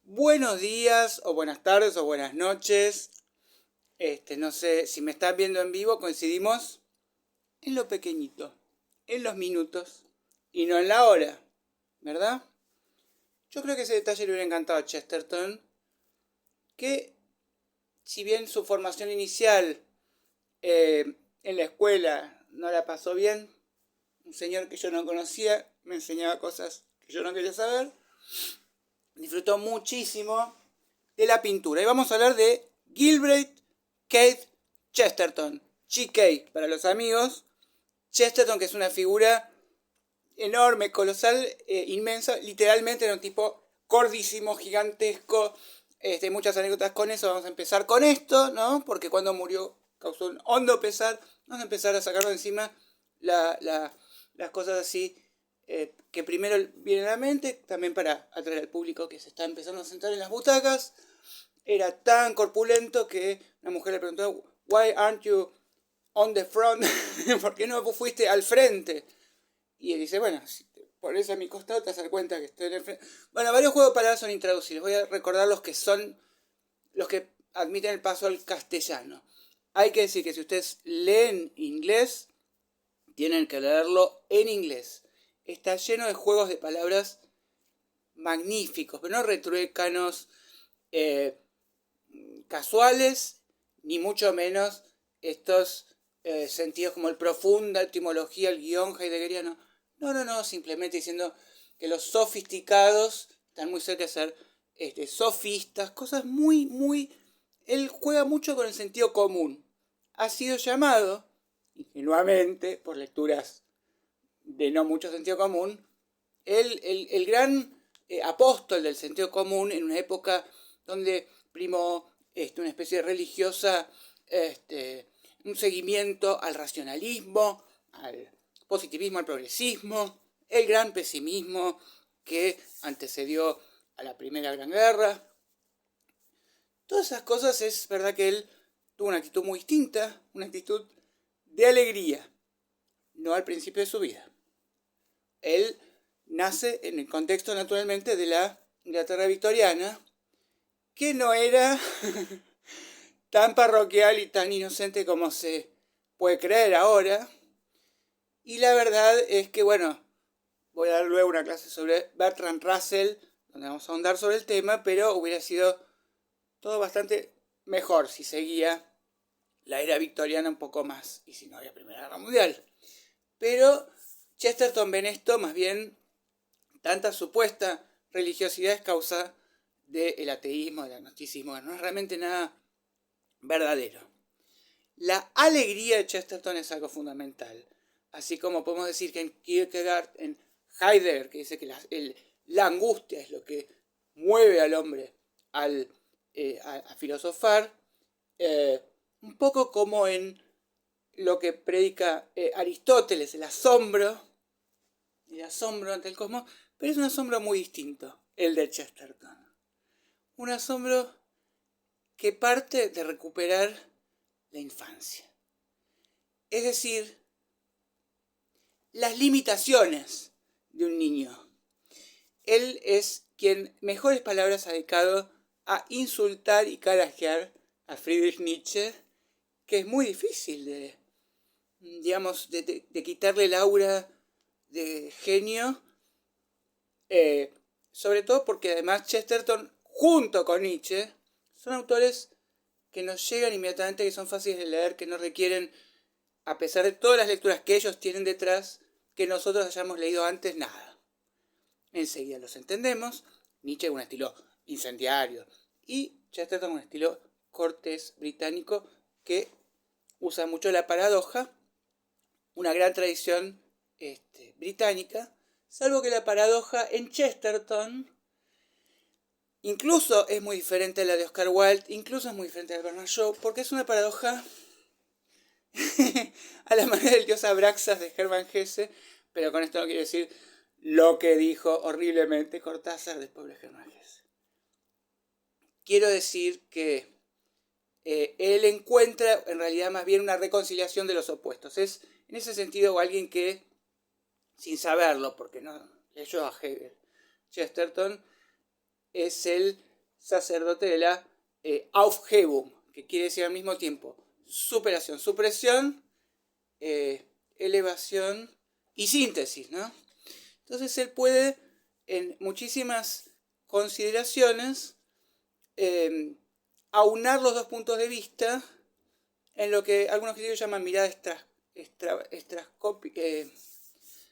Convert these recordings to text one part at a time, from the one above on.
Buenos días, o buenas tardes, o buenas noches. No sé si me están viendo en vivo, coincidimos en lo pequeñito, en los minutos, y no en la hora, ¿verdad? Yo creo que ese detalle le hubiera encantado a Chesterton, que si bien su formación inicial en la escuela no la pasó bien, un señor que yo no conocía me enseñaba cosas que yo no quería saber, disfrutó muchísimo de la pintura. Y vamos a hablar de Gilbert Keith Chesterton, GK para los amigos. Chesterton, que es una figura enorme, colosal, inmensa, literalmente era un tipo gordísimo, gigantesco. Muchas anécdotas con eso. Vamos a empezar con esto, ¿no? Porque cuando murió causó un hondo pesar. Vamos a empezar a sacarlo de encima las cosas así que primero vienen a la mente, también para atraer al público que se está empezando a sentar en las butacas. Era tan corpulento que una mujer le preguntó, "Why aren't you on the front?" ¿Por qué no fuiste al frente? Y él dice, bueno, si te pones a mi costado te vas a dar cuenta que estoy en el frente. Bueno, varios juegos de palabras son intraducibles. Voy a recordar los que son, los que admiten el paso al castellano. Hay que decir que si ustedes leen inglés, tienen que leerlo en inglés. Está lleno de juegos de palabras magníficos, pero no retruécanos, casuales, ni mucho menos estos sentidos como el profunda etimología, el guión heideggeriano. No, simplemente diciendo que los sofisticados están muy cerca de ser sofistas, cosas muy... Él juega mucho con el sentido común. Ha sido llamado, ingenuamente, por lecturas de no mucho sentido común, el gran apóstol del sentido común en una época donde primó una especie de religiosa, un seguimiento al racionalismo, al positivismo, al progresismo, el gran pesimismo que antecedió a la Primera Gran Guerra. Todas esas cosas es verdad que él tuvo una actitud muy distinta, una actitud de alegría, no al principio de su vida. Él nace en el contexto naturalmente de la Inglaterra victoriana, que no era tan parroquial y tan inocente como se puede creer ahora. Y la verdad es que, bueno, voy a dar luego una clase sobre Bertrand Russell, donde vamos a ahondar sobre el tema, pero hubiera sido todo bastante mejor si seguía la era victoriana un poco más, y si no había Primera Guerra Mundial. Pero Chesterton ve en esto más bien tanta supuesta religiosidad es causa del ateísmo, del agnosticismo, no es realmente nada verdadero. La alegría de Chesterton es algo fundamental, así como podemos decir que en Kierkegaard, en Heidegger, que dice que la angustia es lo que mueve al hombre a filosofar, un poco como en lo que predica Aristóteles, el asombro ante el cosmos, pero es un asombro muy distinto, el de Chesterton. Un asombro que parte de recuperar la infancia. Es decir, las limitaciones de un niño. Él es quien mejores palabras ha dedicado a insultar y carajear a Friedrich Nietzsche, que es muy difícil de quitarle el aura de genio, sobre todo porque además Chesterton, junto con Nietzsche, son autores que nos llegan inmediatamente, que son fáciles de leer, que no requieren, a pesar de todas las lecturas que ellos tienen detrás, que nosotros hayamos leído antes nada. Enseguida los entendemos. Nietzsche con un estilo incendiario y Chesterton con un estilo cortés británico que usa mucho la paradoja, una gran tradición británica, salvo que la paradoja en Chesterton incluso es muy diferente a la de Oscar Wilde, incluso es muy diferente a la de Bernard Shaw, porque es una paradoja a la manera del dios Abraxas de Hermann Hesse, pero con esto no quiero decir lo que dijo horriblemente Cortázar después de Hermann Hesse. Quiero decir que él encuentra en realidad más bien una reconciliación de los opuestos. Es en ese sentido alguien que, sin saberlo, porque no leyó a Hegel, Chesterton es el sacerdote de la Aufhebung, que quiere decir al mismo tiempo superación, supresión, elevación y síntesis, ¿no? Entonces él puede, en muchísimas consideraciones, aunar los dos puntos de vista en lo que algunos críticos llaman mirada estrascópica,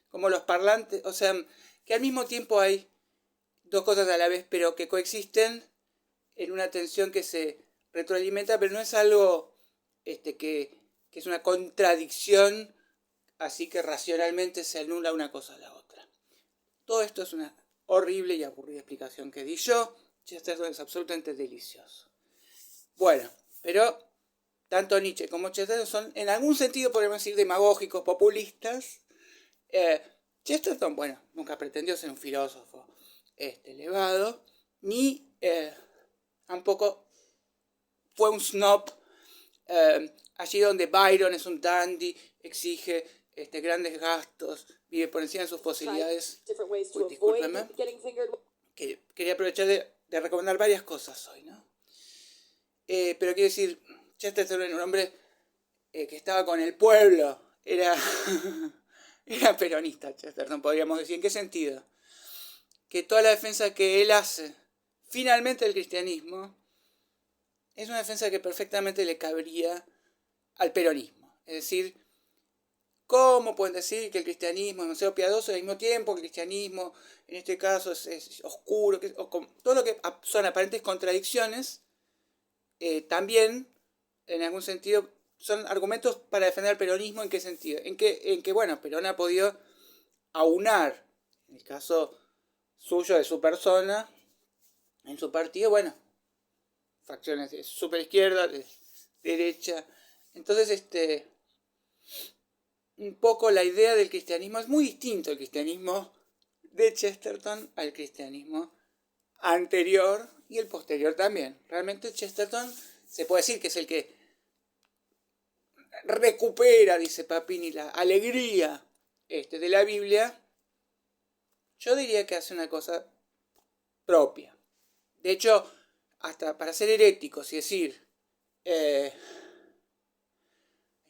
como los parlantes, o sea, que al mismo tiempo hay dos cosas a la vez, pero que coexisten en una tensión que se retroalimenta, pero no es algo que es una contradicción, así que racionalmente se anula una cosa a la otra. Todo esto es una horrible y aburrida explicación que di yo. Chesterton es absolutamente delicioso. Bueno, pero tanto Nietzsche como Chesterton son, en algún sentido, podríamos decir, demagógicos, populistas. Chesterton, bueno, nunca pretendió ser un filósofo elevado, ni tampoco fue un snob. Allí donde Byron es un dandy, exige grandes gastos, vive por encima de sus posibilidades. Discúlpeme, que quería aprovechar de recomendar varias cosas hoy, ¿no? Pero quiero decir, Chesterton era un hombre que estaba con el pueblo, era peronista Chesterton, podríamos decir. ¿En qué sentido? Que toda la defensa que él hace finalmente del cristianismo es una defensa que perfectamente le cabría al peronismo. Es decir, ¿cómo pueden decir que el cristianismo es demasiado piadoso y al mismo tiempo que el cristianismo, en este caso, es oscuro? Todo lo que son aparentes contradicciones, también, en algún sentido, son argumentos para defender al peronismo. ¿En qué sentido? En que bueno, Perón ha podido aunar, en el caso suyo, de su persona, en su partido, bueno, facciones de superizquierda, de derecha. Entonces, un poco la idea del cristianismo es muy distinto el cristianismo de Chesterton al cristianismo anterior y el posterior también. Realmente Chesterton se puede decir que es el que recupera, dice Papini, la alegría de la Biblia. Yo diría que hace una cosa propia. De hecho, hasta para ser heréticos y decir,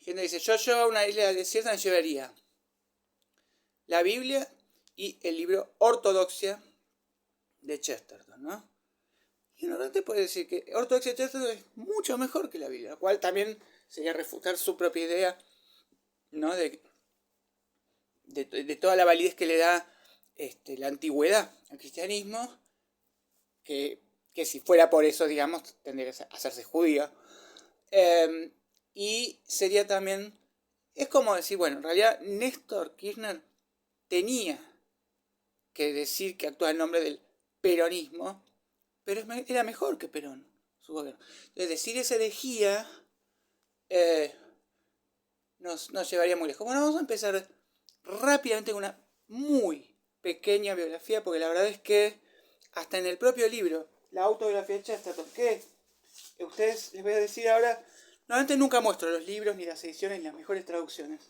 gente dice, yo a una isla desierta me llevaría la Biblia y el libro Ortodoxia de Chesterton, ¿no? Y uno te puede decir que Ortodoxia de Chesterton es mucho mejor que la Biblia, lo cual también sería refutar su propia idea, ¿no? de toda la validez que le da la antigüedad al cristianismo, que si fuera por eso, digamos, tendría que hacerse judío. Y sería también, es como decir, bueno, en realidad Néstor Kirchner tenía que decir que actúa en nombre del peronismo, pero era mejor que Perón, su gobierno. Entonces, decir esa herejía nos llevaría muy lejos. Bueno, vamos a empezar rápidamente con una muy pequeña biografía, porque la verdad es que hasta en el propio libro, la autobiografía de Chesterton, que ustedes les voy a decir ahora, normalmente nunca muestro los libros, ni las ediciones, ni las mejores traducciones,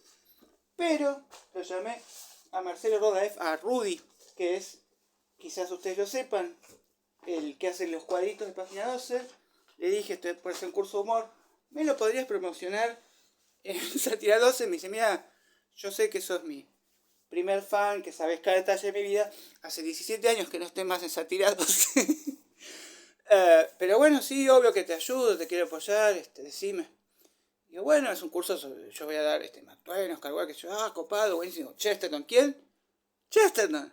pero lo llamé a Marcelo Rodaef, a Rudy, que es, quizás ustedes lo sepan, el que hace los cuadritos de página 12. Le dije, estoy por hacer un curso de humor, ¿me lo podrías promocionar en Sátira 12? Me dice, mira, yo sé que sos mi primer fan, que sabes cada detalle de mi vida. Hace 17 años que no estoy más en Sátira 12. Pero bueno, sí, obvio que te ayudo, te quiero apoyar, decime. Digo, bueno, es un curso sobre, yo voy a dar Mark Twain, Oscar Wilde, que yo, copado, buenísimo. Chesterton, ¿quién? Chesterton.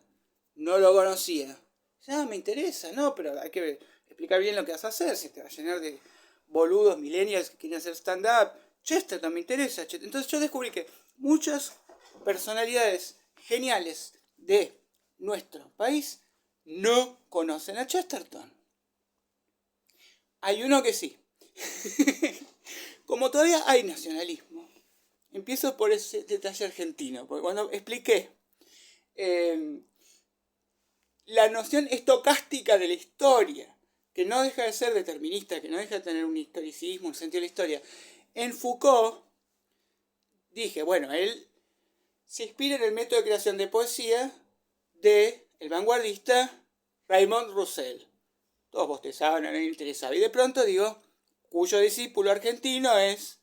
No lo conocía. Ya, me interesa, ¿no? Pero hay que explicar bien lo que vas a hacer, si te va a llenar de boludos millennials que quieren hacer stand-up. Chesterton, me interesa. Entonces yo descubrí que muchas personalidades geniales de nuestro país no conocen a Chesterton. Hay uno que sí. Como todavía hay nacionalismo, empiezo por ese detalle argentino, porque cuando expliqué la noción estocástica de la historia, que no deja de ser determinista, que no deja de tener un historicismo, un sentido de la historia, en Foucault dije, bueno, él se inspira en el método de creación de poesía del vanguardista Raymond Roussel. todos bostezaban, a nadie le interesaba. Y de pronto digo, cuyo discípulo argentino es...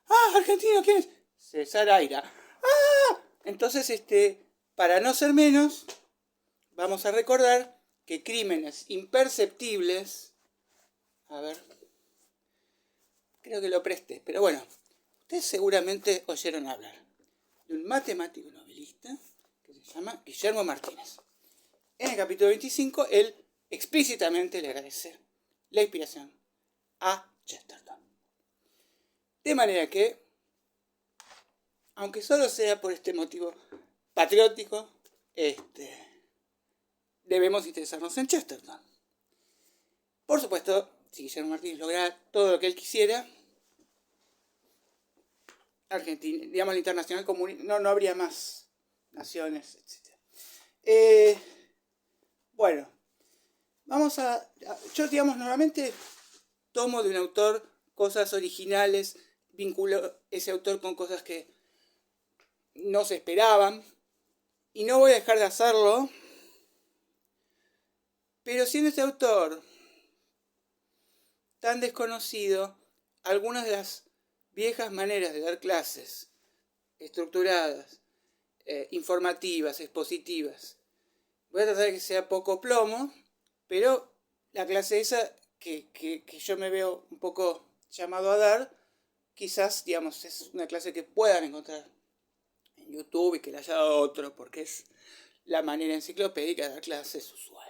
¡Ah, argentino! ¿Quién es? César Aira. ¡Ah! Entonces, para no ser menos, vamos a recordar que crímenes imperceptibles... A ver, creo que lo presté, pero bueno, ustedes seguramente oyeron hablar de un matemático novelista que se llama Guillermo Martínez. En el capítulo 25, él explícitamente le agradece la inspiración a Chesterton. De manera que, aunque solo sea por este motivo patriótico, debemos interesarnos en Chesterton. Por supuesto, si Guillermo Martínez lograra todo lo que él quisiera, Argentina, digamos, la internacional comunista, no habría más naciones, etc. Bueno, yo, digamos, normalmente tomo de un autor cosas originales, vinculo ese autor con cosas que no se esperaban, y no voy a dejar de hacerlo, pero siendo este autor tan desconocido, algunas de las viejas maneras de dar clases, estructuradas, informativas, expositivas, voy a tratar de que sea poco plomo, pero la clase esa que yo me veo un poco llamado a dar, quizás, digamos, es una clase que puedan encontrar en YouTube y que la haya dado otro, porque es la manera enciclopédica de dar clases usual.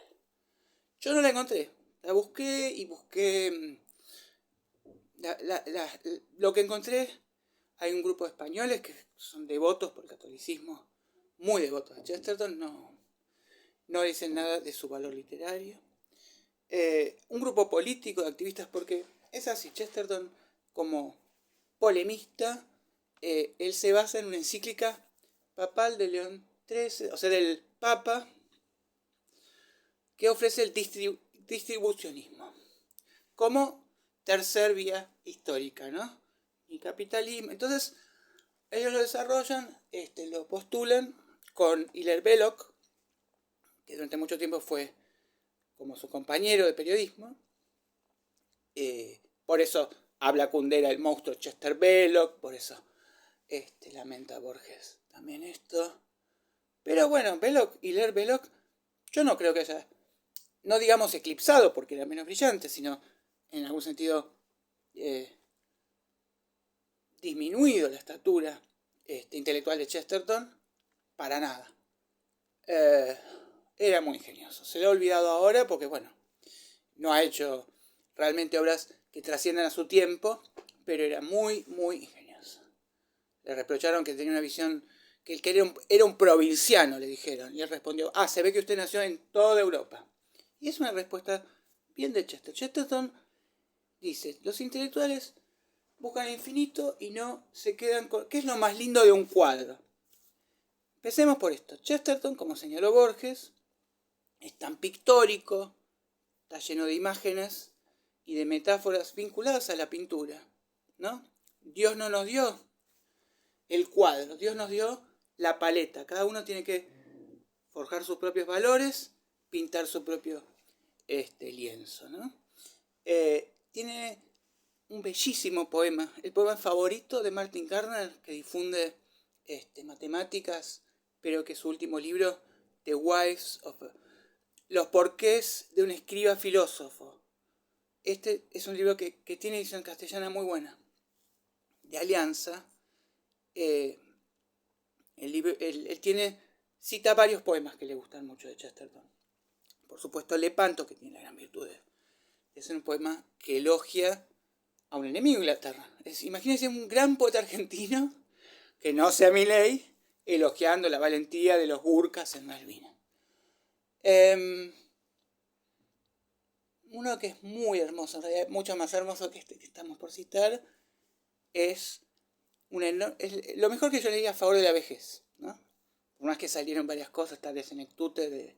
Yo no la encontré, la busqué y busqué lo que encontré. Hay un grupo de españoles que son devotos por el catolicismo, muy devotos de Chesterton, no dicen nada de su valor literario. Un grupo político de activistas, porque es así, Chesterton como polemista, él se basa en una encíclica papal de León XIII, o sea, del Papa, que ofrece el distribucionismo como tercer vía histórica, ¿no? Y capitalismo. Entonces, ellos lo desarrollan, lo postulan con Hilaire Belloc, que durante mucho tiempo fue como su compañero de periodismo. Por eso habla Kundera, el monstruo Chester Belloc, por eso lamenta Borges también esto. Pero bueno, Hilaire Belloc, yo no creo que haya, no digamos eclipsado porque era menos brillante, sino en algún sentido disminuido la estatura intelectual de Chesterton, para nada. Era muy ingenioso. Se le ha olvidado ahora porque, bueno, no ha hecho realmente obras que trasciendan a su tiempo, pero era muy, muy ingenioso. Le reprocharon que tenía una visión, que él era un provinciano, le dijeron. Y él respondió, se ve que usted nació en toda Europa. Y es una respuesta bien de Chesterton. Chesterton dice, los intelectuales buscan el infinito y no se quedan con... ¿Qué es lo más lindo de un cuadro? Empecemos por esto. Chesterton, como señaló Borges, es tan pictórico, está lleno de imágenes y de metáforas vinculadas a la pintura, ¿no? Dios no nos dio el cuadro, Dios nos dio la paleta. Cada uno tiene que forjar sus propios valores, pintar su propio lienzo, ¿no? Tiene un bellísimo poema, el poema favorito de Martin Gardner, que difunde matemáticas, pero que su último libro, The Whys of... Los porqués de un escriba filósofo. Este es un libro que tiene edición castellana muy buena, de Alianza. Él cita varios poemas que le gustan mucho de Chesterton. Por supuesto, Lepanto, que tiene la gran virtud de ser un poema que elogia a un enemigo de Inglaterra. Imagínense un gran poeta argentino, que no sea Milei, elogiando la valentía de los Gurkhas en Malvinas. Uno que es muy hermoso, en realidad mucho más hermoso que este que estamos por citar, es lo mejor que yo leí a favor de la vejez, ¿no? Por más que salieron varias cosas, está de Senectute, de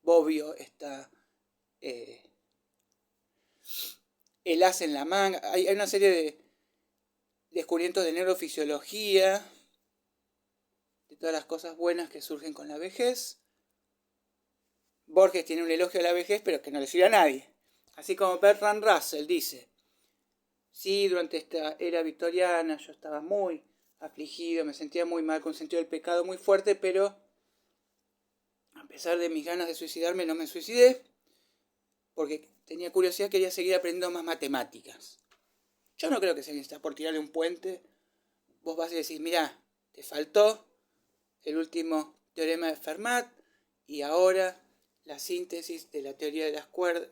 Bobbio, está El as en la manga, hay una serie de descubrimientos de neurofisiología, de todas las cosas buenas que surgen con la vejez. Borges tiene un elogio a la vejez, pero que no le sirve a nadie. Así como Bertrand Russell dice, sí, durante esta era victoriana yo estaba muy afligido, me sentía muy mal, con un sentido del pecado muy fuerte, pero a pesar de mis ganas de suicidarme no me suicidé, porque tenía curiosidad, quería seguir aprendiendo más matemáticas. Yo no creo que si alguien está por tirarle un puente, vos vas a decir, mirá, te faltó el último teorema de Fermat y ahora la síntesis de la teoría de las cuerdas.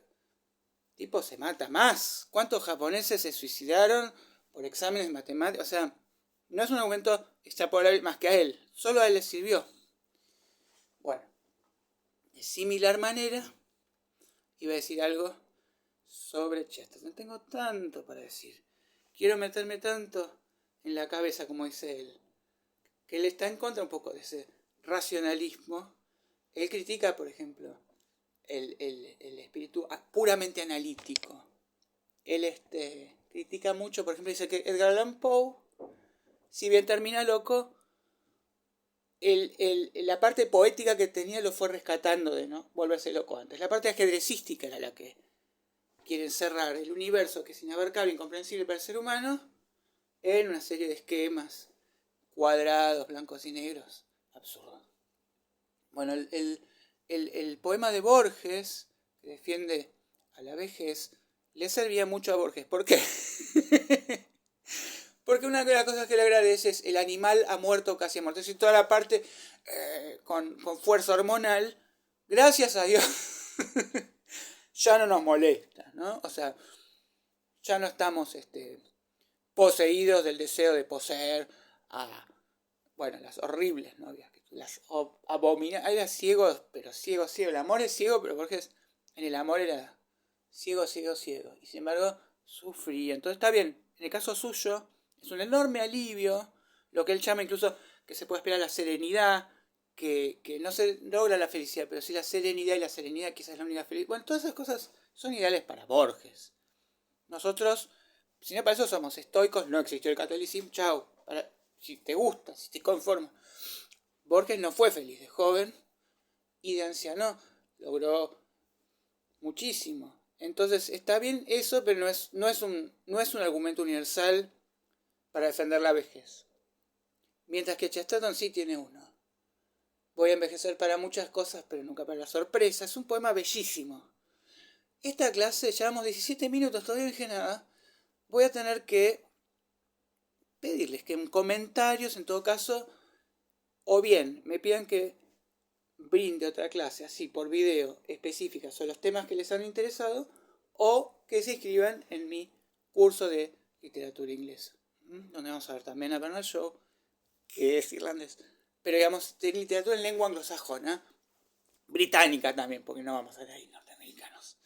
Tipo, se mata más. ¿Cuántos japoneses se suicidaron por exámenes de matemáticas? O sea, no es un argumento extrapolable más que a él. Solo a él le sirvió. Bueno, de similar manera, iba a decir algo sobre Chesterton. Tengo tanto para decir. Quiero meterme tanto en la cabeza, como dice él, que él está en contra un poco de ese racionalismo. Él critica, por ejemplo, el espíritu puramente analítico. Él critica mucho, por ejemplo, dice que Edgar Allan Poe, si bien termina loco, la parte poética que tenía lo fue rescatando de no volverse loco antes. La parte ajedrecística era la que quiere encerrar el universo, que es inabarcable, incomprensible para el ser humano, en una serie de esquemas cuadrados, blancos y negros, absurdos. Bueno, el poema de Borges, que defiende a la vejez, le servía mucho a Borges. ¿Por qué? Porque una de las cosas que le agradece es el animal ha muerto, casi ha muerto. Es decir, toda la parte con fuerza hormonal, gracias a Dios, ya no nos molesta, ¿no? O sea, ya no estamos poseídos del deseo de poseer a, bueno, las horribles novias, las abominables. Era ciego, pero ciego. El amor es ciego, pero Borges en el amor era ciego. Y sin embargo, sufría. Entonces está bien, en el caso suyo, es un enorme alivio, lo que él llama incluso que se puede esperar la serenidad, que no se logra la felicidad, pero sí la serenidad, y la serenidad quizás es la única felicidad. Bueno, todas esas cosas son ideales para Borges. Nosotros, si no para eso somos estoicos, no existió el catolicismo, chao. Si te gusta, si te conformas. Borges no fue feliz de joven y de anciano logró muchísimo. Entonces está bien eso, pero no es un argumento universal para defender la vejez. Mientras que Chesterton sí tiene uno. Voy a envejecer para muchas cosas, pero nunca para la sorpresa. Es un poema bellísimo. Esta clase, llevamos 17 minutos, todavía no dije nada. Voy a tener que pedirles que en comentarios, en todo caso, o bien me pidan que brinde otra clase así por video específica sobre los temas que les han interesado, o que se inscriban en mi curso de literatura inglesa, donde vamos a ver también a Bernard Shaw, que es irlandés, pero digamos de literatura en lengua anglosajona, británica también, porque no vamos a ver ahí norteamericanos,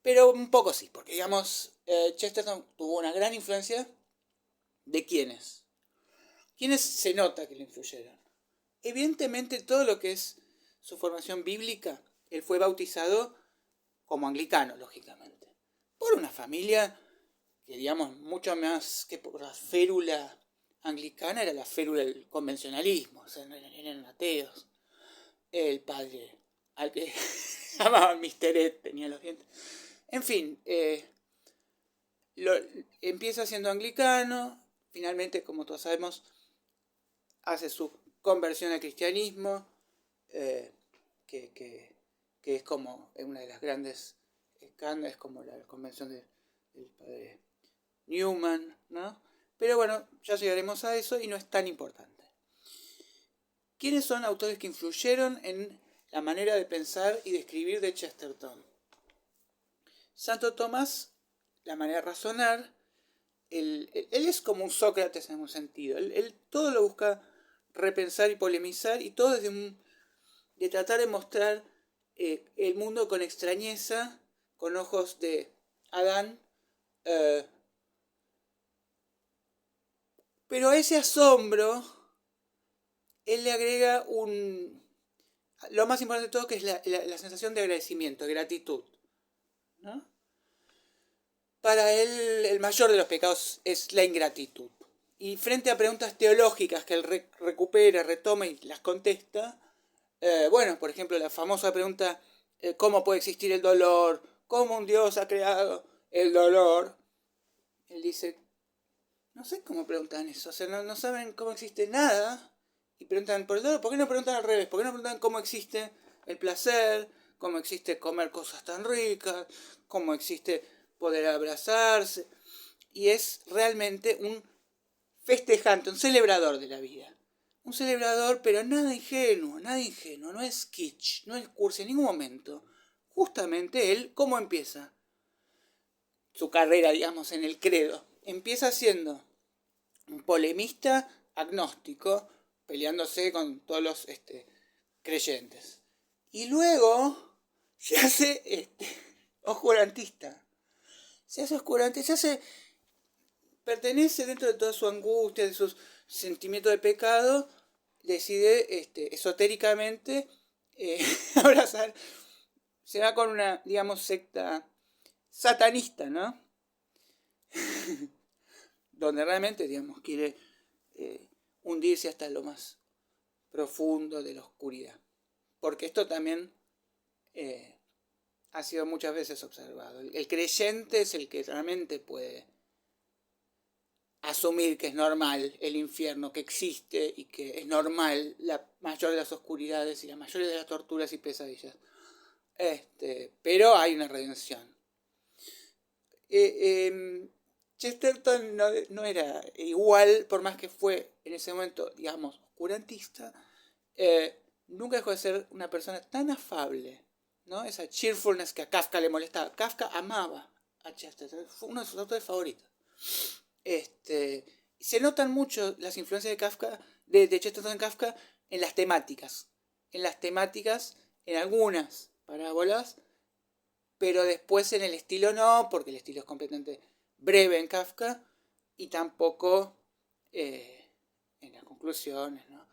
pero un poco sí, porque digamos Chesterton tuvo una gran influencia. ¿De quiénes? ¿Quiénes se nota que le influyeron? Evidentemente todo lo que es su formación bíblica, él fue bautizado como anglicano, lógicamente, por una familia que, digamos, mucho más que por la férula anglicana, era la férula del convencionalismo, o sea, eran ateos. El padre, al que llamaban Mr. Ed, tenía los dientes. En fin, empieza siendo anglicano, finalmente, como todos sabemos, hace su conversión al cristianismo, que es como una de las grandes escándalos, como la convención del padre Newman, ¿no? Pero bueno, ya llegaremos a eso y no es tan importante. ¿Quiénes son autores que influyeron en la manera de pensar y de escribir de Chesterton? Santo Tomás, la manera de razonar, él es como un Sócrates en un sentido, él todo lo busca repensar y polemizar, y todo de tratar de mostrar el mundo con extrañeza, con ojos de Adán, pero a ese asombro él le agrega lo más importante de todo, que es la sensación de agradecimiento, de gratitud, ¿no? Para él el mayor de los pecados es la ingratitud. Y frente a preguntas teológicas que él recupera, retoma y las contesta, bueno, por ejemplo, la famosa pregunta, ¿cómo puede existir el dolor? cómo un Dios ha creado el dolor. Él dice, no sé cómo preguntan eso, o sea, no saben cómo existe nada y preguntan por el dolor. ¿Por qué no preguntan al revés? ¿Por qué no preguntan cómo existe el placer? ¿Cómo existe comer cosas tan ricas? ¿Cómo existe poder abrazarse? Y es realmente un festejante, un celebrador de la vida. Un celebrador, pero nada ingenuo, no es kitsch, no es cursi en ningún momento. Justamente él, ¿cómo empieza su carrera, digamos, en el credo? Empieza siendo un polemista agnóstico, peleándose con todos los creyentes. Y luego se hace oscurantista. Pertenece dentro de toda su angustia, de sus sentimientos de pecado, decide esotéricamente abrazar, se va con una, digamos, secta satanista, ¿no? Donde realmente, digamos, quiere hundirse hasta lo más profundo de la oscuridad. Porque esto también ha sido muchas veces observado. El creyente es el que realmente puede asumir que es normal el infierno, que existe y que es normal la mayor de las oscuridades y la mayoría de las torturas y pesadillas. Pero hay una redención. Chesterton no era igual, por más que fue en ese momento, digamos, oscurantista, nunca dejó de ser una persona tan afable, ¿no? Esa cheerfulness que a Kafka le molestaba. Kafka amaba a Chesterton, fue uno de sus autores favoritos. Se notan mucho las influencias de Kafka, de Chesterton en Kafka, en las temáticas. En algunas parábolas, pero después en el estilo no, porque el estilo es completamente breve en Kafka, y tampoco en las conclusiones, ¿no?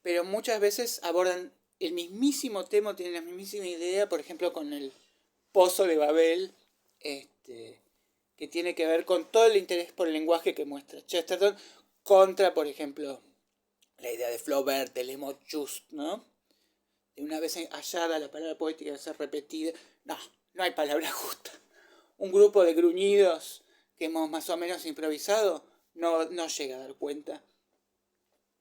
Pero muchas veces abordan el mismísimo tema, tienen la mismísima idea, por ejemplo, con el Pozo de Babel, que tiene que ver con todo el interés por el lenguaje que muestra Chesterton, contra, por ejemplo, la idea de Flaubert, del émot juste, ¿no? De una vez hallada la palabra poética de ser repetida. No hay palabra justa. Un grupo de gruñidos que hemos más o menos improvisado no llega a dar cuenta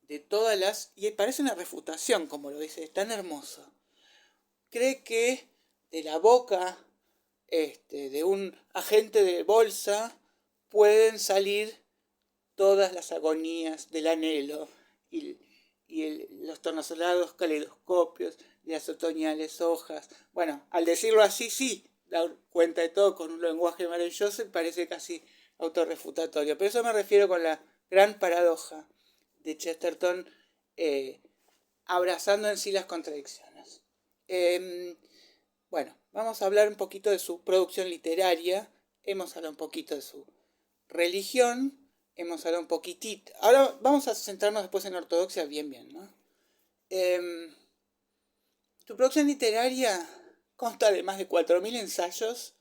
de todas las... Y parece una refutación, como lo dice, es tan hermoso. Cree que de la boca de un agente de bolsa pueden salir todas las agonías del anhelo y los tornasolados caleidoscopios de las otoñales hojas. Bueno, al decirlo así, sí, da cuenta de todo con un lenguaje maravilloso y parece casi autorrefutatorio. Pero eso me refiero con la gran paradoja de Chesterton abrazando en sí las contradicciones. Bueno, vamos a hablar un poquito de su producción literaria, hemos hablado un poquito de su religión, hemos hablado un poquitito. Ahora vamos a centrarnos después en ortodoxia bien, ¿no? Tu producción literaria consta de más de 4.000 ensayos.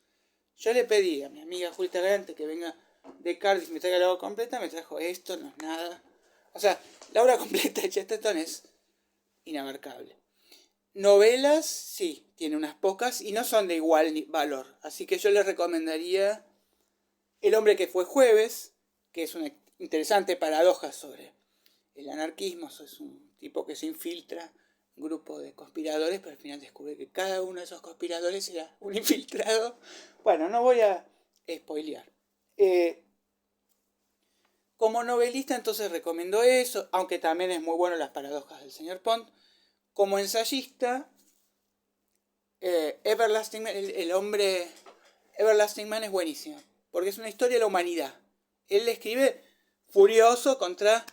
Yo le pedí a mi amiga Julieta Galante que venga de Cardiff y me traiga la obra completa, me trajo esto, no es nada. O sea, la obra completa de Chesterton es inabarcable. Novelas, sí, tiene unas pocas y no son de igual valor. Así que yo les recomendaría El hombre que fue jueves, que es una interesante paradoja sobre el anarquismo. Es un tipo que se infiltra un grupo de conspiradores, pero al final descubre que cada uno de esos conspiradores era un infiltrado. Bueno, no voy a spoilear. Como novelista entonces recomiendo eso, aunque también es muy bueno Las paradojas del señor Pond. Como ensayista, Everlasting Man, el hombre Everlasting Man es buenísimo, porque es una historia de la humanidad. Él le escribe furioso contra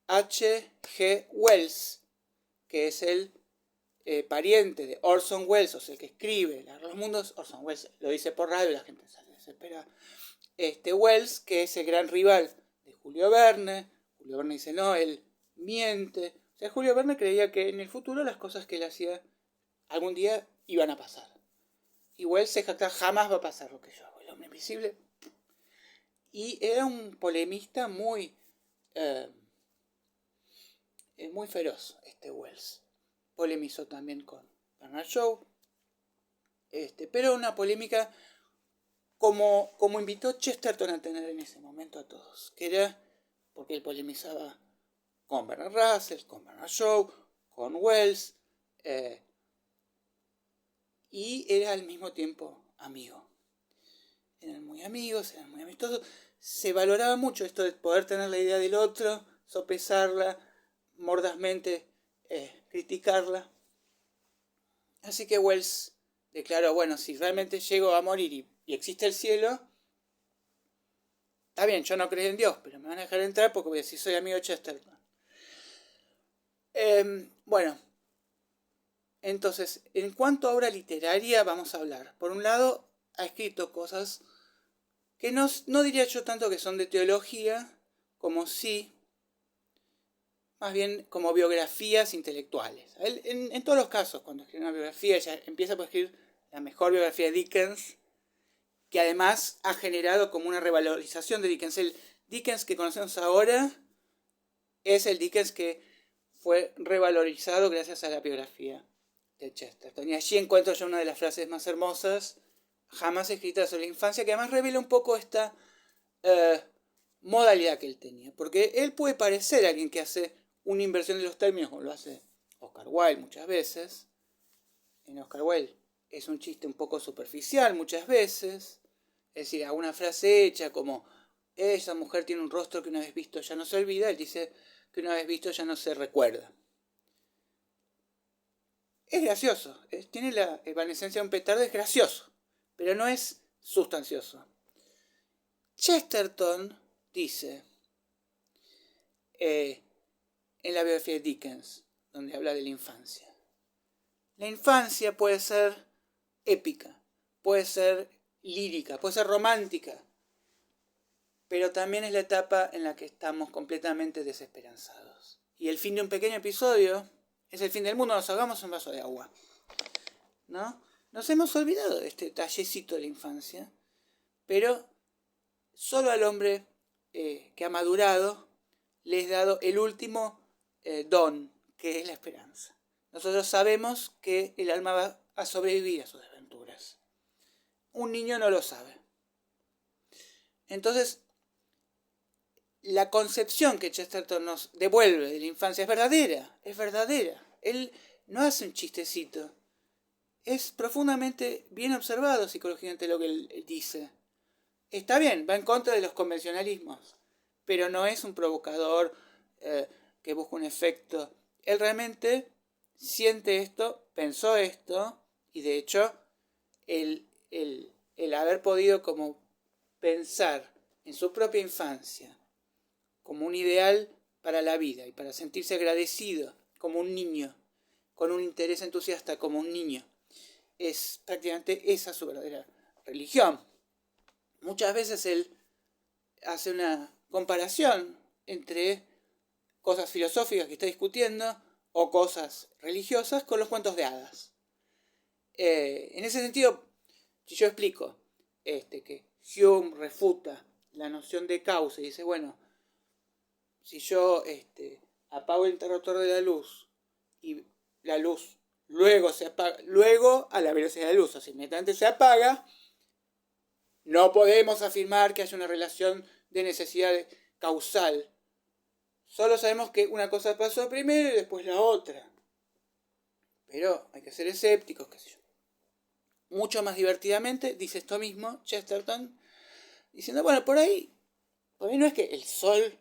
H.G. Wells, que es el pariente de Orson Welles, o sea, el que escribe Los Mundos. Orson Welles lo dice por radio y la gente se desespera. Wells, que es el gran rival de Julio Verne. Julio Verne dice, no, él miente. O sea, Julio Verne creía que en el futuro las cosas que él hacía algún día iban a pasar. Y Wells se jacta, jamás va a pasar lo que yo hago, el hombre invisible. Y era un polemista muy feroz, Wells. Polemizó también con Bernard Shaw. Pero una polémica como invitó Chesterton a tener en ese momento a todos, que era porque él polemizaba con Bernard Russell, con Bernard Shaw, con Wells, y era al mismo tiempo amigo. Eran muy amigos, eran muy amistosos. Se valoraba mucho esto de poder tener la idea del otro, sopesarla, mordazmente criticarla. Así que Wells declaró, bueno, si realmente llego a morir y existe el cielo, está bien, yo no creo en Dios, pero me van a dejar entrar porque voy a decir soy amigo de Chesterton. Bueno, entonces, en cuanto a obra literaria vamos a hablar. Por un lado, ha escrito cosas que no diría yo tanto que son de teología, como sí, más bien como biografías intelectuales. Él, en todos los casos, cuando escribe una biografía, ella empieza por escribir la mejor biografía de Dickens, que además ha generado como una revalorización de Dickens. El Dickens que conocemos ahora es el Dickens que fue revalorizado gracias a la biografía de Chesterton. Y allí encuentro yo una de las frases más hermosas jamás escritas sobre la infancia, que además revela un poco esta modalidad que él tenía. Porque él puede parecer alguien que hace una inversión de los términos, como lo hace Oscar Wilde muchas veces. En Oscar Wilde es un chiste un poco superficial muchas veces. Es decir, alguna frase hecha como esa mujer tiene un rostro que una vez visto ya no se olvida. Él dice que una vez visto ya no se recuerda. Es gracioso, tiene la evanescencia de un petardo, es gracioso, pero no es sustancioso. Chesterton dice, en la biografía de Dickens, donde habla de la infancia, la infancia puede ser épica, puede ser lírica, puede ser romántica, pero también es la etapa en la que estamos completamente desesperanzados. Y el fin de un pequeño episodio es el fin del mundo, nos ahogamos en un vaso de agua. ¿No? Nos hemos olvidado de este detallecito de la infancia, pero solo al hombre que ha madurado le es dado el último don, que es la esperanza. Nosotros sabemos que el alma va a sobrevivir a sus desventuras. Un niño no lo sabe. Entonces, la concepción que Chesterton nos devuelve de la infancia es verdadera, es verdadera. Él no hace un chistecito. Es profundamente bien observado psicológicamente lo que él dice. Está bien, va en contra de los convencionalismos, pero no es un provocador que busca un efecto. Él realmente siente esto, pensó esto, y de hecho el haber podido como pensar en su propia infancia como un ideal para la vida y para sentirse agradecido como un niño, con un interés entusiasta como un niño, es prácticamente esa su verdadera religión. Muchas veces él hace una comparación entre cosas filosóficas que está discutiendo o cosas religiosas con los cuentos de hadas. En ese sentido, si yo explico que Hume refuta la noción de causa y dice, bueno, si yo apago el interruptor de la luz y la luz luego se apaga, luego a la velocidad de la luz, o sea, inmediatamente se apaga, no podemos afirmar que haya una relación de necesidad causal. Solo sabemos que una cosa pasó primero y después la otra. Pero hay que ser escépticos, qué sé yo. Mucho más divertidamente dice esto mismo Chesterton, diciendo, bueno, por ahí no es que el sol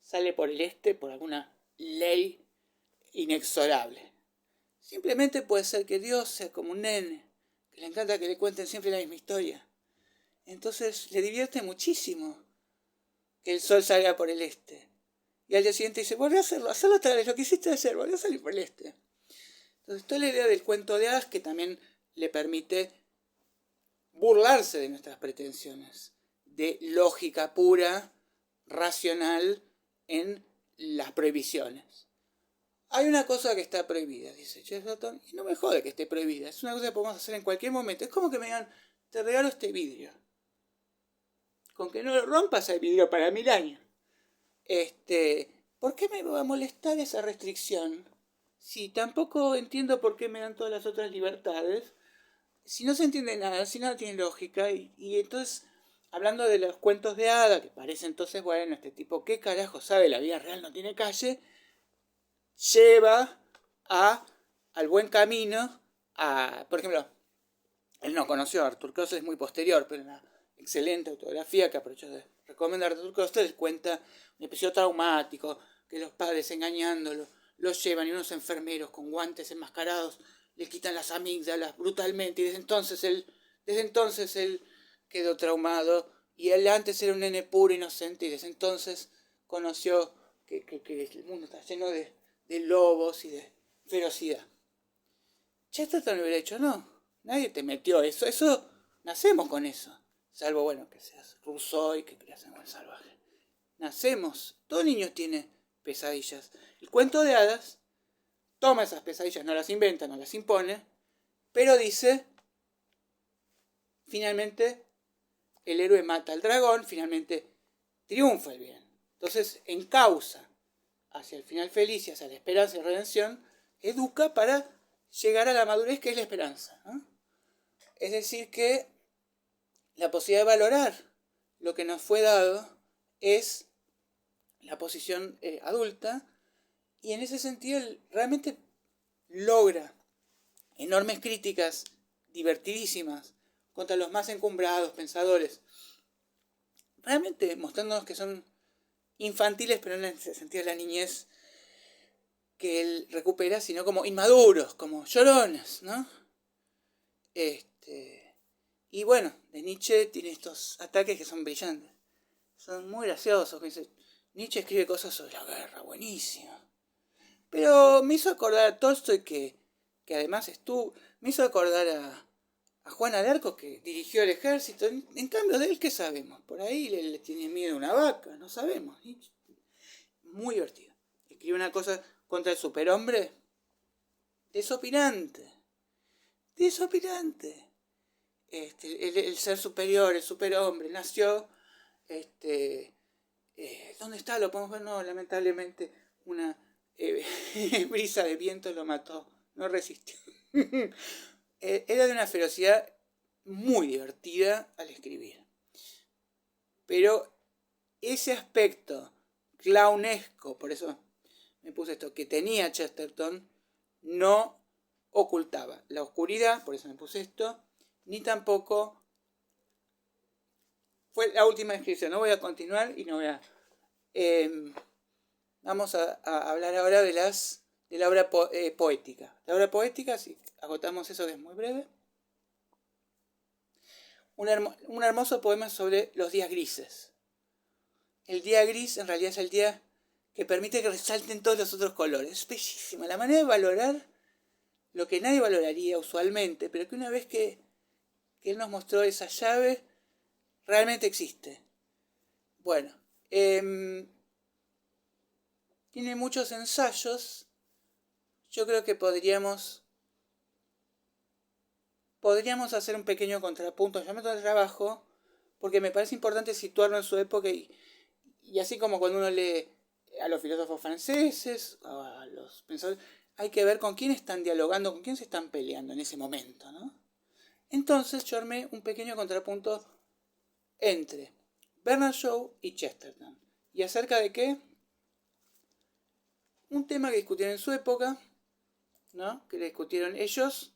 sale por el este por alguna ley inexorable. Simplemente puede ser que Dios sea como un nene, que le encanta que le cuenten siempre la misma historia. Entonces le divierte muchísimo que el sol salga por el este. Y al día siguiente dice, volví a hacerlo otra vez, lo que hiciste ayer, volví a salir por el este. Entonces toda la idea del cuento de hadas que también le permite burlarse de nuestras pretensiones, de lógica pura, racional en las prohibiciones. Hay una cosa que está prohibida, dice Chesterton, y no me jode que esté prohibida, es una cosa que podemos hacer en cualquier momento. Es como que me digan, te regalo este vidrio. Con que no lo rompas hay vidrio para 1000 años. ¿Por qué me va a molestar esa restricción? Si tampoco entiendo por qué me dan todas las otras libertades. si no se entiende nada, si nada tiene lógica, y entonces, hablando de los cuentos de hada, que parece entonces, bueno, este tipo, ¿qué carajo sabe? La vida real no tiene calle, lleva al buen camino, por ejemplo, él no conoció a Arthur Koestler, es muy posterior, pero en una excelente autografía que aprovecho de recomendar a Arthur Koestler, cuenta un episodio traumático, que los padres engañándolo, los llevan y unos enfermeros con guantes enmascarados le quitan las amígdalas brutalmente, y desde entonces él quedó traumado, y él antes era un nene puro, inocente, y desde entonces conoció que el mundo está lleno de lobos y de ferocidad. Chesterton le hubiera dicho, no, nadie te metió eso nacemos con eso, salvo, bueno, que seas Rousseau y que creas en el salvaje. Nacemos, todo niño tiene pesadillas. El cuento de hadas toma esas pesadillas, no las inventa, no las impone, pero dice, finalmente el héroe mata al dragón, finalmente triunfa el bien. Entonces, encausa hacia el final feliz y hacia la esperanza y redención, educa para llegar a la madurez, que es la esperanza, ¿no? Es decir, que la posibilidad de valorar lo que nos fue dado es la posición adulta, y en ese sentido él realmente logra enormes críticas divertidísimas contra los más encumbrados pensadores, realmente mostrándonos que son infantiles, pero no en el sentido de la niñez que él recupera, sino como inmaduros, como llorones, ¿no? Y bueno, de Nietzsche tiene estos ataques que son brillantes, son muy graciosos. Nietzsche escribe cosas sobre la guerra, buenísimo. Pero me hizo acordar a Tolstoy, que además me hizo acordar a Juana de Arco, que dirigió el ejército. En cambio de él, ¿qué sabemos? Por ahí le tiene miedo a una vaca, no sabemos. Muy divertido. Escribe una cosa contra el superhombre desopilante. El ser superior, el superhombre, nació. ¿Dónde está? Lo podemos ver. No, lamentablemente una brisa de viento lo mató. No resistió. Era de una ferocidad muy divertida al escribir. Pero ese aspecto clownesco, por eso me puse esto, que tenía Chesterton, no ocultaba la oscuridad, por eso me puse esto, ni tampoco fue la última descripción. No voy a continuar y no voy a... vamos a hablar ahora de la obra poética. La obra poética, si agotamos eso, que es muy breve. Un hermoso poema sobre los días grises. El día gris en realidad es el día que permite que resalten todos los otros colores. Es bellísima la manera de valorar lo que nadie valoraría usualmente, pero que una vez que él nos mostró esa llave, realmente existe. Bueno, tiene muchos ensayos. Yo creo que podríamos hacer un pequeño contrapunto al método de trabajo, porque me parece importante situarlo en su época, y así como cuando uno lee a los filósofos franceses, a los pensadores, hay que ver con quién están dialogando, con quién se están peleando en ese momento, ¿no? Entonces yo armé un pequeño contrapunto entre Bernard Shaw y Chesterton. ¿Y acerca de qué? Un tema que discutieron en su época, ¿no? Que le discutieron ellos,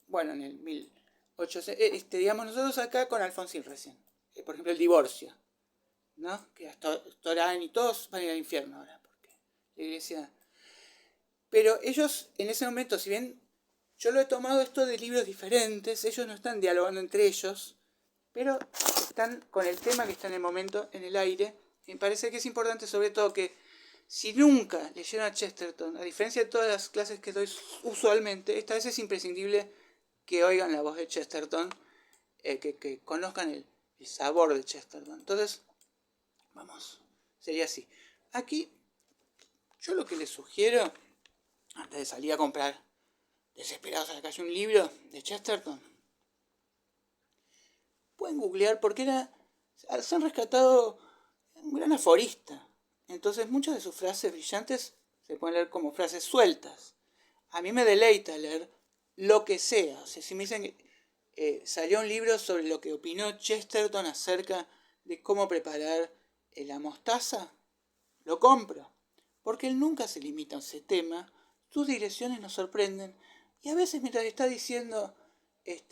bueno, en el 1800, digamos nosotros acá con Alfonsín recién. Por ejemplo, el divorcio, ¿no? Que hasta Torán y todos van a ir al infierno ahora, porque la iglesia... Pero ellos, en ese momento, si bien yo lo he tomado esto de libros diferentes, ellos no están dialogando entre ellos, pero están con el tema que está en el momento en el aire. Y me parece que es importante, sobre todo, que si nunca leyeron a Chesterton, a diferencia de todas las clases que doy usualmente, esta vez es imprescindible que oigan la voz de Chesterton, que conozcan el sabor de Chesterton. Entonces, vamos, sería así. Aquí, yo lo que les sugiero, antes de salir a comprar desesperados a la calle un libro de Chesterton, pueden googlear, porque se han rescatado un gran aforista. Entonces muchas de sus frases brillantes se pueden leer como frases sueltas. A mí me deleita leer lo que sea. O sea, si me dicen que salió un libro sobre lo que opinó Chesterton acerca de cómo preparar la mostaza, lo compro. Porque él nunca se limita a ese tema, sus direcciones nos sorprenden. Y a veces mientras está diciendo,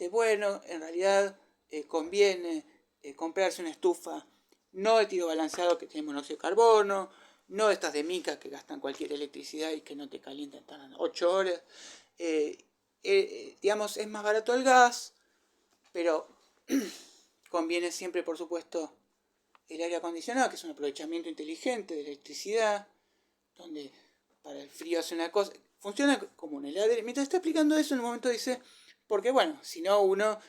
bueno, en realidad conviene comprarse una estufa no de tiro balanceado que tiene monóxido de carbono, no estas de mica que gastan cualquier electricidad y que no te calientan tan 8 horas. Digamos, es más barato el gas, pero conviene siempre, por supuesto, el aire acondicionado, que es un aprovechamiento inteligente de electricidad, donde para el frío hace una cosa, funciona como un heladero. Mientras está explicando eso, en un momento dice, porque bueno, si no uno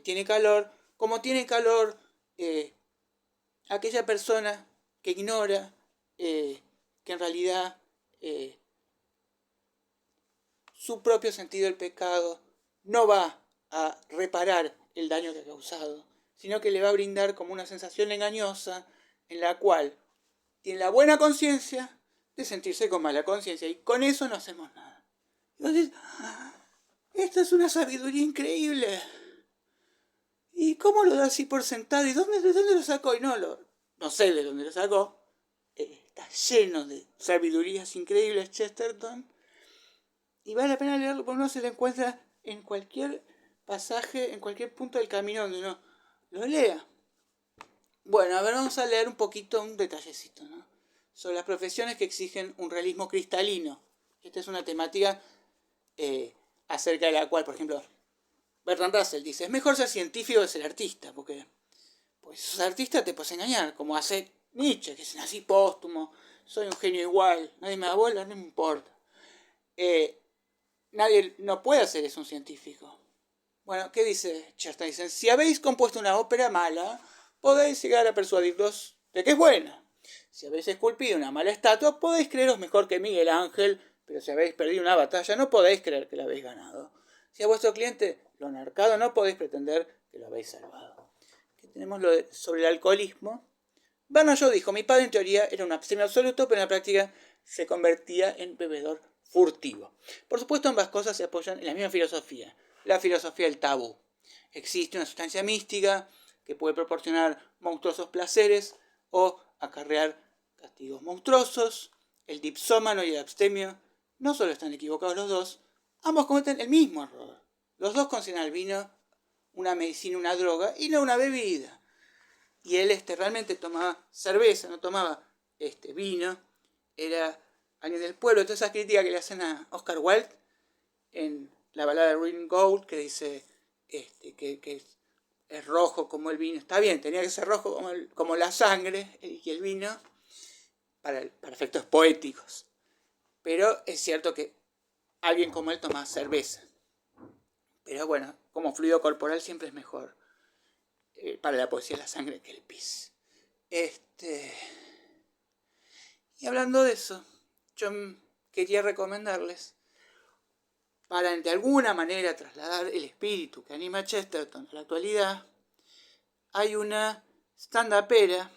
tiene calor, como tiene calor aquella persona que ignora que en realidad su propio sentido del pecado no va a reparar el daño que ha causado, sino que le va a brindar como una sensación engañosa en la cual tiene la buena conciencia de sentirse con mala conciencia, y con eso no hacemos nada. Entonces, esta es una sabiduría increíble. ¿Y cómo lo da así por sentado? ¿Y de dónde lo sacó? Y no sé de dónde lo sacó. Está lleno de sabidurías increíbles Chesterton. Y vale la pena leerlo porque uno se lo encuentra en cualquier pasaje, en cualquier punto del camino donde uno lo lea. Bueno, a ver, vamos a leer un poquito, un detallecito, ¿no? Sobre las profesiones que exigen un realismo cristalino. Esta es una temática acerca de la cual, por ejemplo, Bertrand Russell dice, es mejor ser científico que ser artista, porque pues si sos artista te puedes engañar, como hace Nietzsche, que es así póstumo, soy un genio igual, nadie me da bola, no me importa. Nadie no puede hacer eso un científico. Bueno, ¿qué dice Chesterton? Dicen, si habéis compuesto una ópera mala, podéis llegar a persuadirlos de que es buena. Si habéis esculpido una mala estatua, podéis creeros mejor que Miguel Ángel, pero si habéis perdido una batalla, no podéis creer que la habéis ganado. Si a vuestro cliente lo han arcado, no podéis pretender que lo habéis salvado. Aquí tenemos sobre el alcoholismo. Bernard Shaw dijo, mi padre en teoría era un abstemio absoluto, pero en la práctica se convertía en bebedor furtivo. Por supuesto, ambas cosas se apoyan en la misma filosofía, la filosofía del tabú. Existe una sustancia mística que puede proporcionar monstruosos placeres o acarrear castigos monstruosos. El dipsómano y el abstemio no solo están equivocados los dos, ambos cometen el mismo error. Los dos consideran al vino una medicina, una droga y no una bebida. Y él realmente tomaba cerveza, no tomaba vino, era alguien del pueblo. Toda esa crítica que le hacen a Oscar Wilde en la balada de Green Gold, que dice que es rojo como el vino. Está bien, tenía que ser rojo como la sangre y el vino para efectos poéticos. Pero es cierto que alguien como él toma cerveza. Pero bueno, como fluido corporal siempre es mejor para la poesía de la sangre que el pis. Y hablando de eso, yo quería recomendarles, para de alguna manera trasladar el espíritu que anima a Chesterton a la actualidad, hay una stand-upera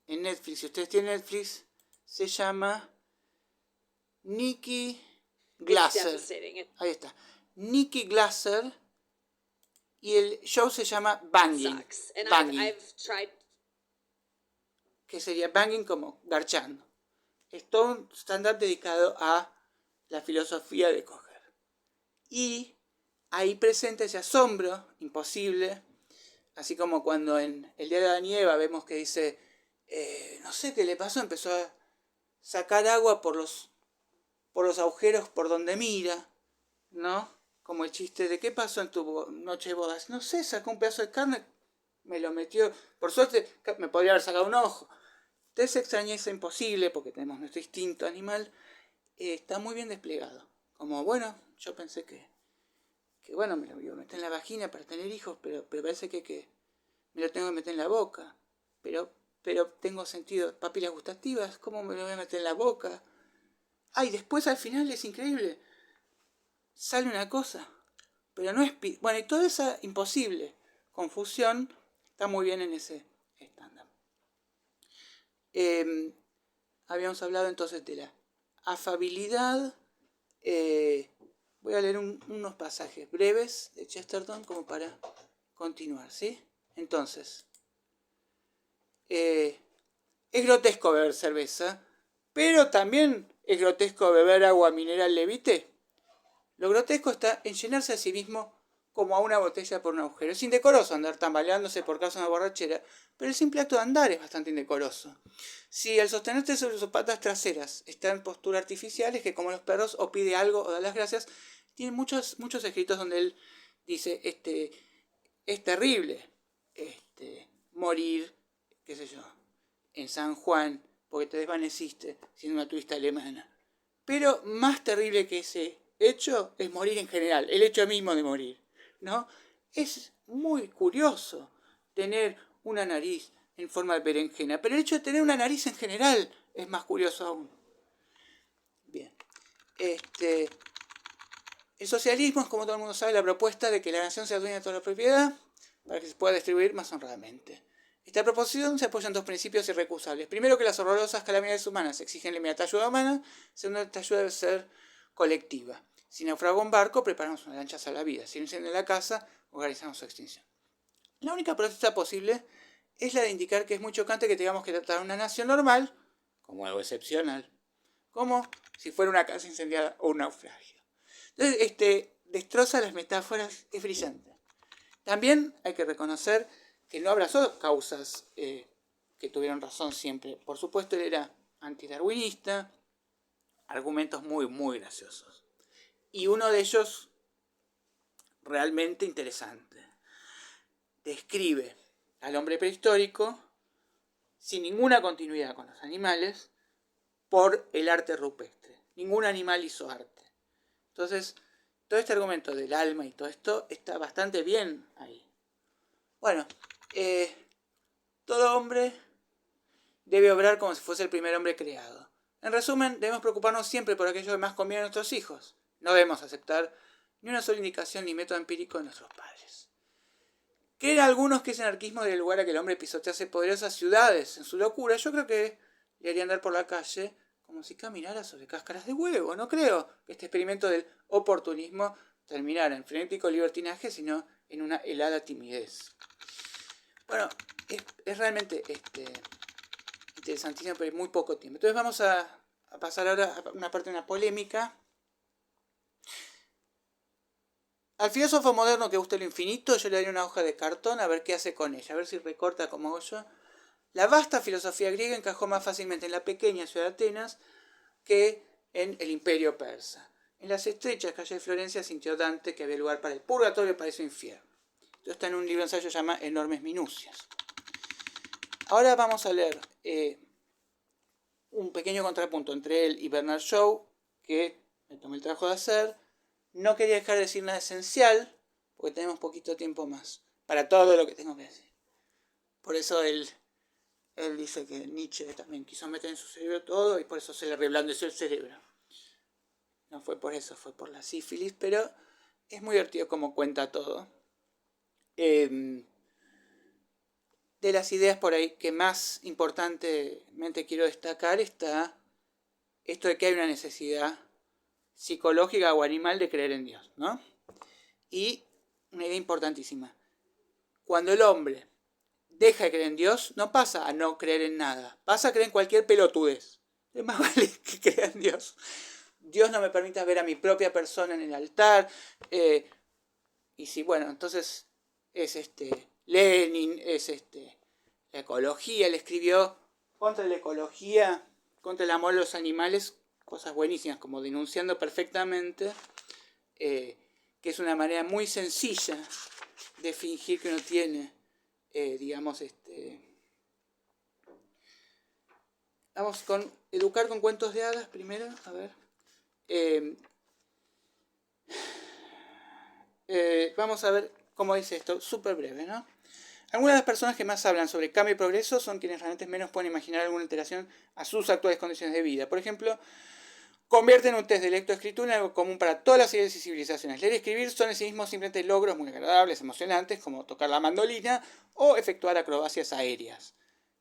en Netflix. Si ustedes tienen Netflix, se llama Nikki Glasser. Ahí está. Nikki Glasser. Y el show se llama Banging. Banging. Que sería banging como garchando. Es todo un stand-up dedicado a la filosofía de coger. Y ahí presenta ese asombro imposible, así como cuando en El Día de Adán y Eva vemos que dice, no sé qué le pasó, empezó a sacar agua por los agujeros por donde mira, ¿no? Como el chiste de, ¿qué pasó en tu noche de bodas? No sé, sacó un pedazo de carne, me lo metió, por suerte me podría haber sacado un ojo. Entonces extrañeza imposible, porque tenemos nuestro instinto animal, está muy bien desplegado. Como, bueno, yo pensé que bueno, me lo iba a meter en la vagina para tener hijos, pero parece que me lo tengo que meter en la boca. Pero tengo sentido, papilas gustativas, ¿cómo me lo voy a meter en la boca? Ay, después al final es increíble. Sale una cosa, pero no es... Bueno, y toda esa imposible confusión está muy bien en ese estándar. Habíamos hablado entonces de la afabilidad. voy a leer unos pasajes breves de Chesterton como para continuar, ¿sí? Entonces, es grotesco beber cerveza, pero también es grotesco beber agua mineral Levite. Lo grotesco está en llenarse a sí mismo como a una botella por un agujero. Es indecoroso andar tambaleándose por causa de una borrachera, pero el simple acto de andar es bastante indecoroso. Si al sostenerte sobre sus patas traseras está en postura artificial, es que como los perros o pide algo o da las gracias, tiene muchos escritos donde él dice, es terrible morir, qué sé yo, en San Juan, porque te desvaneciste siendo una turista alemana. Pero más terrible que ese hecho es morir en general, el hecho mismo de morir, ¿no? Es muy curioso tener una nariz en forma de berenjena, pero el hecho de tener una nariz en general es más curioso aún. Bien. El socialismo es, como todo el mundo sabe, la propuesta de que la nación sea dueña de toda la propiedad para que se pueda distribuir más honradamente. Esta proposición se apoya en dos principios irrecusables. Primero, que las horrorosas calamidades humanas exigen la inmediata ayuda humana. Segundo, esta ayuda debe ser colectiva. Si naufraga un barco, preparamos una lancha salvavidas. Si incendia la casa, organizamos su extinción. La única protesta posible es la de indicar que es muy chocante que tengamos que tratar a una nación normal como algo excepcional, como si fuera una casa incendiada o un naufragio. Entonces, destroza las metáforas, es brillante. También hay que reconocer que no abrazó causas que tuvieron razón siempre. Por supuesto, él era antidarwinista, argumentos muy, muy graciosos. Y uno de ellos, realmente interesante, describe al hombre prehistórico sin ninguna continuidad con los animales por el arte rupestre. Ningún animal hizo arte. Entonces, todo este argumento del alma y todo esto está bastante bien ahí. Bueno, todo hombre debe obrar como si fuese el primer hombre creado. En resumen, debemos preocuparnos siempre por aquello que más conviene a nuestros hijos. No debemos aceptar ni una sola indicación ni método empírico de nuestros padres. ¿Creen algunos que ese anarquismo del lugar a que el hombre pisotease poderosas ciudades en su locura? Yo creo que le haría andar por la calle como si caminara sobre cáscaras de huevo. No creo que este experimento del oportunismo terminara en frenético libertinaje, sino en una helada timidez. Bueno, es realmente interesantísimo, pero hay muy poco tiempo. Entonces vamos a pasar ahora a una parte de una polémica. Al filósofo moderno que guste lo infinito, yo le daría una hoja de cartón a ver qué hace con ella, a ver si recorta como hago yo. La vasta filosofía griega encajó más fácilmente en la pequeña ciudad de Atenas que en el imperio persa. En las estrechas calles de Florencia sintió Dante que había lugar para el purgatorio y para su infierno. Esto está en un libro de ensayo que se llama Enormes Minucias. Ahora vamos a leer un pequeño contrapunto entre él y Bernard Shaw, que me tomé el trabajo de hacer. No quería dejar de decir nada esencial, porque tenemos poquito tiempo más para todo lo que tengo que decir. Por eso él dice que Nietzsche también quiso meter en su cerebro todo y por eso se le reblandeció el cerebro. No fue por eso, fue por la sífilis, pero es muy divertido como cuenta todo. De las ideas por ahí que más importantemente quiero destacar está esto de que hay una necesidad psicológica o animal de creer en Dios, ¿no? Y una idea importantísima. Cuando el hombre deja de creer en Dios, no pasa a no creer en nada, pasa a creer en cualquier pelotudez. Es más vale que crea en Dios. Dios no me permite ver a mi propia persona en el altar. Y si, bueno, entonces es Lenin, es la ecología, él escribió contra la ecología, contra el amor a los animales, cosas buenísimas, como denunciando perfectamente que es una manera muy sencilla de fingir que uno tiene, digamos, Vamos con educar con cuentos de hadas primero, a ver. Vamos a ver cómo dice esto, súper breve, ¿no? Algunas de las personas que más hablan sobre cambio y progreso son quienes realmente menos pueden imaginar alguna alteración a sus actuales condiciones de vida. Por ejemplo, convierten un test de lectoescritura en algo común para todas las ideas y civilizaciones. Leer y escribir son en sí mismos simplemente logros muy agradables, emocionantes, como tocar la mandolina o efectuar acrobacias aéreas.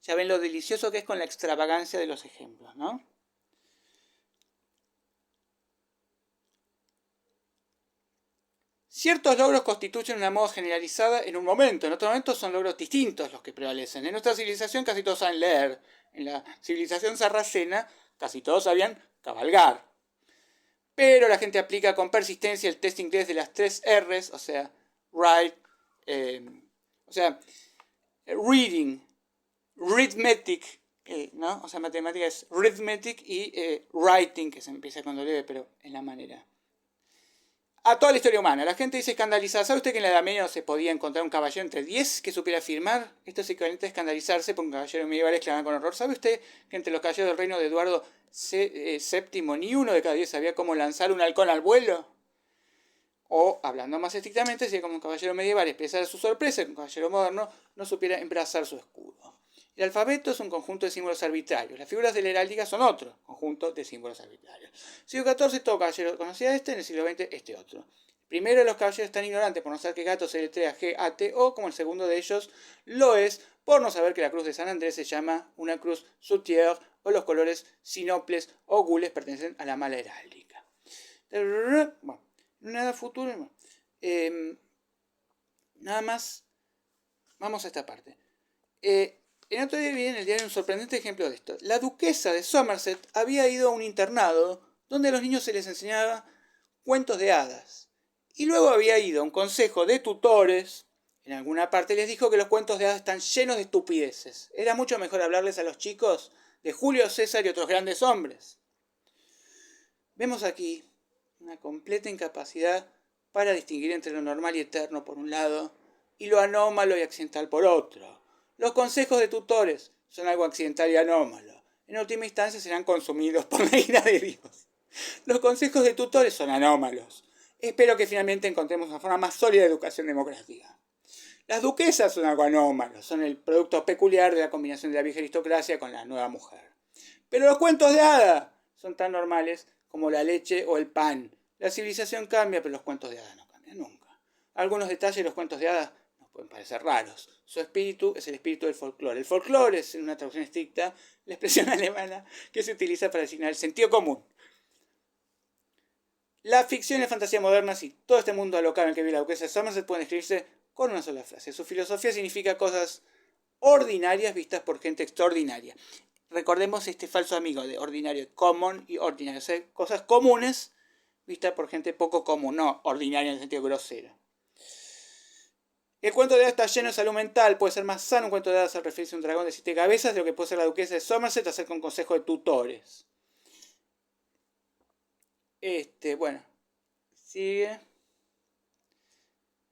Ya ven lo delicioso que es con la extravagancia de los ejemplos, ¿no? Ciertos logros constituyen una moda generalizada en un momento, en otro momento son logros distintos los que prevalecen. En nuestra civilización casi todos saben leer, en la civilización sarracena casi todos sabían cabalgar. Pero la gente aplica con persistencia el test inglés de las 3 R's, o sea, reading, arithmetic, ¿no? O sea, matemática es arithmetic y writing, que se empieza con doble, pero en la manera. A toda la historia humana. La gente dice escandalizada. ¿Sabe usted que en la Edad Media no se podía encontrar un caballero entre 10 que supiera firmar? Esto es equivalente a escandalizarse por un caballero medieval exclamar con horror. ¿Sabe usted que entre los caballeros del reino de Eduardo VII ni uno de cada 10 sabía cómo lanzar un halcón al vuelo? O, hablando más estrictamente, si como un caballero medieval expresara su sorpresa que un caballero moderno no supiera embrazar su escudo. El alfabeto es un conjunto de símbolos arbitrarios. Las figuras de la heráldica son otro conjunto de símbolos arbitrarios. Siglo XIV todo caballero conocía este, en el siglo XX este otro. El primero de los caballeros tan ignorante por no saber que gato se letrea G-A-T-O, como el segundo de ellos lo es por no saber que la cruz de San Andrés se llama una cruz soutière o los colores sinoples o gules pertenecen a la mala heráldica. Bueno, nada futuro. Nada más. Vamos a esta parte. En otro día vi en el diario un sorprendente ejemplo de esto. La duquesa de Somerset había ido a un internado donde a los niños se les enseñaba cuentos de hadas. Y luego había ido a un consejo de tutores. En alguna parte les dijo que los cuentos de hadas están llenos de estupideces. Era mucho mejor hablarles a los chicos de Julio César y otros grandes hombres. Vemos aquí una completa incapacidad para distinguir entre lo normal y eterno por un lado y lo anómalo y accidental por otro. Los consejos de tutores son algo accidental y anómalo. En última instancia serán consumidos por la ira de Dios. Los consejos de tutores son anómalos. Espero que finalmente encontremos una forma más sólida de educación democrática. Las duquesas son algo anómalo, son el producto peculiar de la combinación de la vieja aristocracia con la nueva mujer. Pero los cuentos de hadas son tan normales como la leche o el pan. La civilización cambia, pero los cuentos de hadas no cambian nunca. Algunos detalles de los cuentos de hadas nos pueden parecer raros. Su espíritu es el espíritu del folclore. El folclore es, en una traducción estricta, la expresión alemana que se utiliza para designar el sentido común. La ficción y la fantasía modernas y todo este mundo alocado en el que vive la duquesa de Somerset pueden describirse con una sola frase. Su filosofía significa cosas ordinarias vistas por gente extraordinaria. Recordemos este falso amigo de ordinario, common y ordinario. O sea, cosas comunes vistas por gente poco común, no ordinaria en el sentido grosero. El cuento de hadas está lleno de salud mental. Puede ser más sano un cuento de hadas al referirse a un dragón de 7 cabezas de lo que puede ser la duquesa de Somerset hacer con consejo de tutores. Bueno, sigue.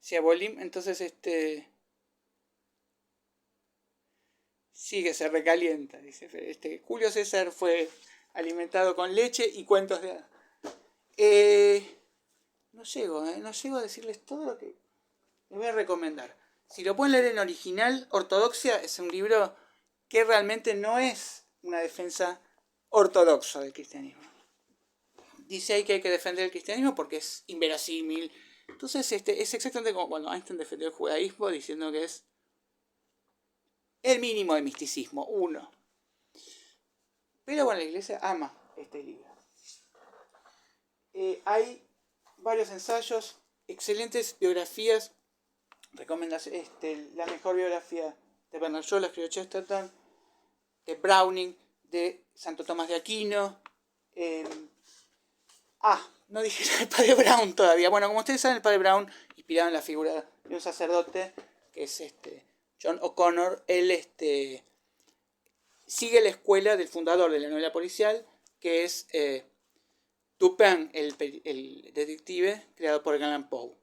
Si abolim, entonces sigue, se recalienta. Dice, Julio César fue alimentado con leche y cuentos de hadas. No llego a decirles todo lo que les voy a recomendar. Si lo pueden leer en original, Ortodoxia es un libro que realmente no es una defensa ortodoxa del cristianismo. Dice ahí que hay que defender el cristianismo porque es inverosímil. Entonces es exactamente como cuando Einstein defendió el judaísmo diciendo que es el mínimo de misticismo, 1. Pero bueno, la iglesia ama este libro. Hay varios ensayos, excelentes biografías. Recomendación, la mejor biografía de Bernard Shaw la escribió Chesterton, de Browning, de Santo Tomás de Aquino. No dije el padre Brown todavía. Bueno, como ustedes saben, el padre Brown, inspirado en la figura de un sacerdote, que es John O'Connor, él sigue la escuela del fundador de la novela policial, que es Dupin, el detective creado por Edgar Allan Poe,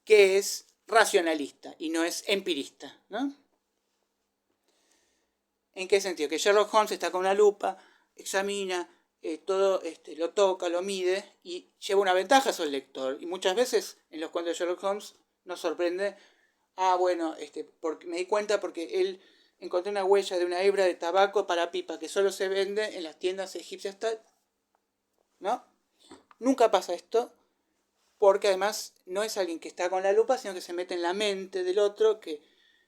que es racionalista y no es empirista, ¿no? ¿En qué sentido? Que Sherlock Holmes está con una lupa, examina todo, lo toca, lo mide y lleva una ventaja sobre el lector. Y muchas veces en los cuentos de Sherlock Holmes nos sorprende, porque me di cuenta porque él encontré una huella de una hebra de tabaco para pipa que solo se vende en las tiendas egipcias, ¿no? Nunca pasa esto, porque además no es alguien que está con la lupa, sino que se mete en la mente del otro que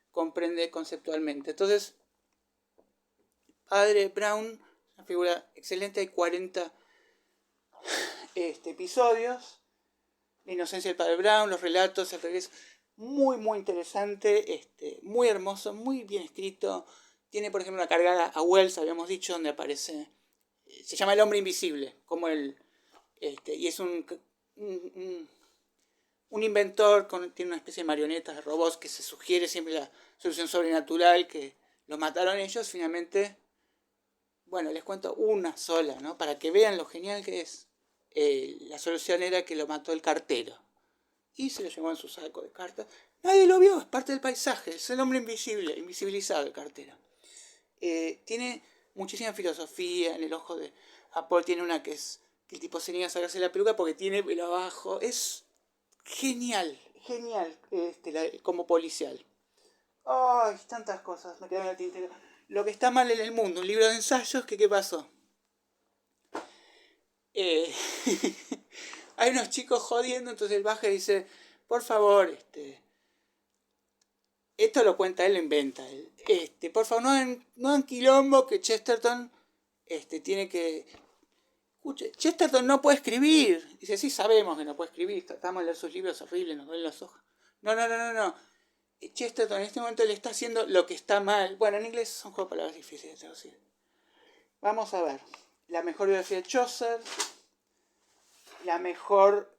comprende conceptualmente. Entonces, Padre Brown, una figura excelente, hay 40 episodios. La inocencia del padre Brown, los relatos, el regreso. Muy, muy interesante, muy hermoso, muy bien escrito. Tiene, por ejemplo, una cargada a Wells, habíamos dicho, donde aparece... Se llama El hombre invisible, como y es un inventor, tiene una especie de marionetas, de robots, que se sugiere siempre la solución sobrenatural, que lo mataron ellos. Finalmente, bueno, les cuento una sola, ¿no? Para que vean lo genial que es. La solución era que lo mató el cartero. Y se lo llevó en su saco de cartas. Nadie lo vio, es parte del paisaje, es el hombre invisible, invisibilizado el cartero. Tiene muchísima filosofía. En El ojo de Apple tiene una que es que el tipo se niega a sacarse la peluca porque tiene pelo abajo. Es genial, genial como policial. Ay, tantas cosas, me quedan en el tintero. Lo que está mal en el mundo, un libro de ensayos, ¿qué pasó? Hay unos chicos jodiendo, entonces él baja y dice, por favor, esto lo cuenta él, lo inventa él. Por favor, no hagan quilombo, que Chesterton tiene que... Escuche, Chesterton no puede escribir. Dice, sí, sabemos que no puede escribir, tratamos de leer sus libros horribles, nos duelen los ojos. No. Chesterton en este momento le está haciendo lo que está mal. Bueno, en inglés son juegos de palabras difíciles de traducir. Vamos a ver. La mejor biografía de Chaucer. La mejor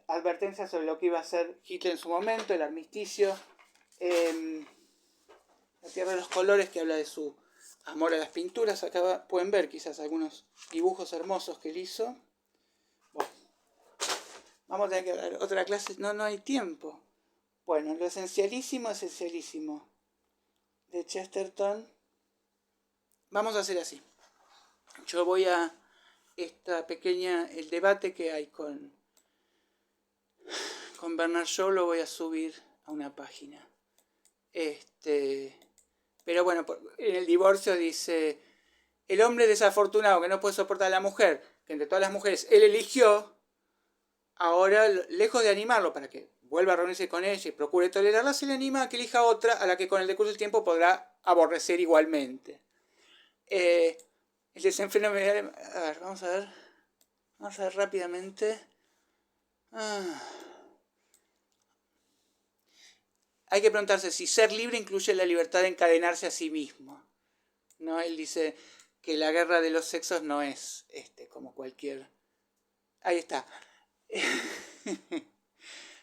advertencia sobre lo que iba a hacer Hitler en su momento, el armisticio. La Tierra de los Colores, que habla de su amor a las pinturas. Acá pueden ver quizás algunos dibujos hermosos que él hizo. Bueno, vamos a tener que dar otra clase. No hay tiempo. Bueno, lo esencialísimo de Chesterton. Vamos a hacer así. Yo voy a el debate que hay con Bernard Shaw, lo voy a subir a una página. Pero bueno, en el divorcio dice, el hombre desafortunado que no puede soportar a la mujer, que entre todas las mujeres él eligió, ahora, lejos de animarlo para que vuelva a reunirse con ella y procure tolerarla, se le anima a que elija otra a la que con el decurso del tiempo podrá aborrecer igualmente. El desenfreno... A ver, vamos a ver rápidamente. Hay que preguntarse si ser libre incluye la libertad de encadenarse a sí mismo. ¿No? Él dice que la guerra de los sexos no es como cualquier... Ahí está.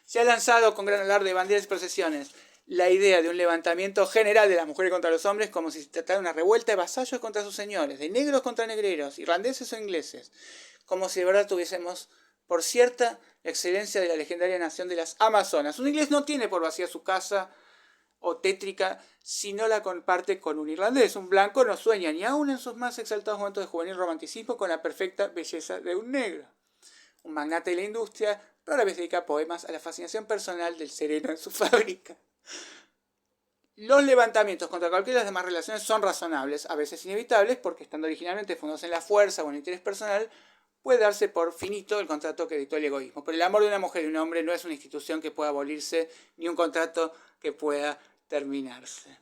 Se ha lanzado con gran alarde de banderas y procesiones la idea de un levantamiento general de las mujeres contra los hombres, como si se tratara de una revuelta de vasallos contra sus señores, de negros contra negreros, irlandeses o ingleses, como si de verdad tuviésemos por cierta la excelencia de la legendaria nación de las Amazonas. Un inglés no tiene por vacía su casa o tétrica si no la comparte con un irlandés. Un blanco no sueña ni aún en sus más exaltados momentos de juvenil romanticismo con la perfecta belleza de un negro. Un magnate de la industria rara vez dedica poemas a la fascinación personal del sereno en su fábrica. Los levantamientos contra cualquiera de las demás relaciones son razonables, a veces inevitables, porque estando originalmente fundados en la fuerza o en el interés personal, puede darse por finito el contrato que dictó el egoísmo. Pero el amor de una mujer y un hombre no es una institución que pueda abolirse, ni un contrato que pueda terminarse.